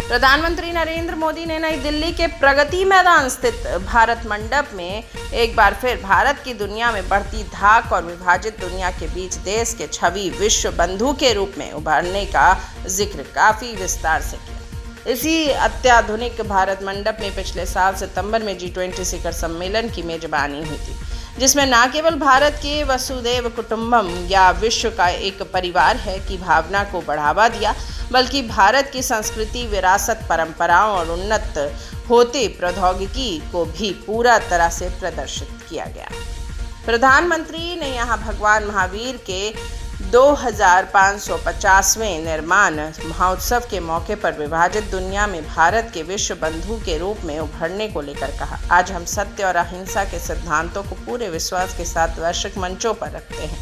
प्रधानमंत्री नरेंद्र मोदी ने नई दिल्ली के प्रगति मैदान स्थित भारत मंडप में एक बार फिर भारत की दुनिया में बढ़ती धाक और विभाजित दुनिया के बीच देश के छवि विश्व बंधु के रूप में उभरने का जिक्र काफी विस्तार से किया। इसी अत्याधुनिक भारत मंडप में पिछले साल सितंबर में G20 शिखर सम्मेलन की मेजबानी हुई थी, जिसमें न केवल भारत के वसुधैव कुटुंबकम या विश्व का एक परिवार है की भावना को बढ़ावा दिया, बल्कि भारत की संस्कृति, विरासत, परंपराओं और उन्नत होते प्रौद्योगिकी को भी पूरा तरह से प्रदर्शित किया गया। प्रधानमंत्री ने यहां भगवान महावीर के 2550वें निर्माण महोत्सव के मौके पर विभाजित दुनिया में भारत के विश्व बंधु के रूप में उभरने को लेकर कहा, आज हम सत्य और अहिंसा के सिद्धांतों को पूरे विश्वास के साथ वैश्विक मंचों पर रखते हैं।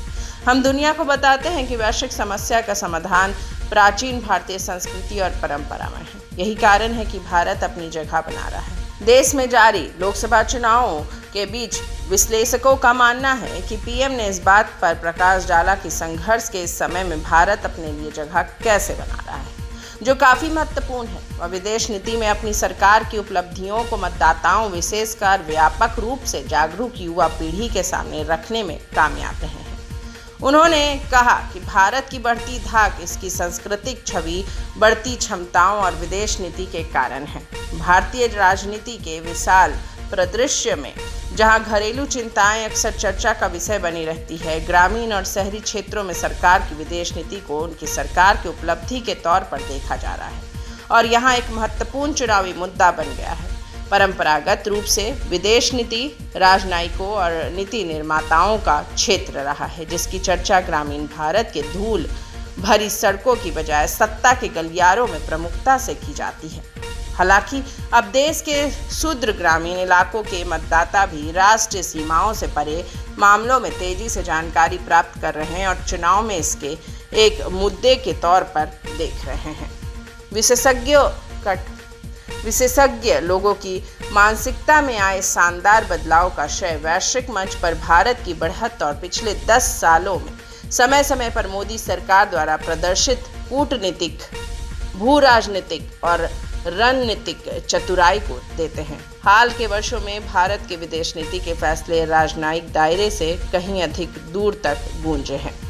हम दुनिया को बताते हैं कि वैश्विक समस्या का समाधान प्राचीन भारतीय संस्कृति और परंपरा में है। यही कारण है कि भारत अपनी जगह बना रहा है। देश में जारी लोकसभा चुनावों के बीच विश्लेषकों का मानना है कि पीएम ने इस बात पर प्रकाश डाला कि संघर्ष के इस समय में भारत अपने लिए जगह कैसे बना रहा है, जो काफी महत्वपूर्ण है। वह विदेश नीति में अपनी सरकार की उपलब्धियों को मतदाताओं, विशेषकर व्यापक रूप से जागरूक युवा पीढ़ी के सामने रखने में कामयाब रहे हैं। उन्होंने कहा कि भारत की बढ़ती धाक इसकी सांस्कृतिक छवि, बढ़ती क्षमताओं और विदेश नीति के कारण है। भारतीय राजनीति के विशाल परिदृश्य में जहां घरेलू चिंताएं अक्सर चर्चा का विषय बनी रहती है, ग्रामीण और शहरी क्षेत्रों में सरकार की विदेश नीति को उनकी सरकार की उपलब्धि के तौर पर देखा जा रहा है और यहां एक महत्वपूर्ण चुनावी मुद्दा बन गया है। परंपरागत रूप से विदेश नीति राजनयिकों और नीति निर्माताओं का क्षेत्र रहा है, जिसकी चर्चा ग्रामीण भारत के धूल भरी सड़कों की बजाय सत्ता के गलियारों में प्रमुखता से की जाती है। हालांकि अब देश के सुदूर ग्रामीण इलाकों के मतदाता भी राष्ट्रीय सीमाओं से परे मामलों में तेजी से जानकारी प्राप्त कर रहे हैं और चुनाव में इसके एक मुद्दे के तौर पर देख रहे हैं। विशेषज्ञ लोगों की मानसिकता में आए शानदार बदलाव का श्रेय वैश्विक मंच पर भारत की बढ़त और पिछले 10 सालों में समय समय पर मोदी सरकार द्वारा प्रदर्शित कूटनीतिक, भू राजनीतिक और रणनीतिक चतुराई को देते हैं। हाल के वर्षों में भारत के विदेश नीति के फैसले राजनयिक दायरे से कहीं अधिक दूर तक गूंजे हैं।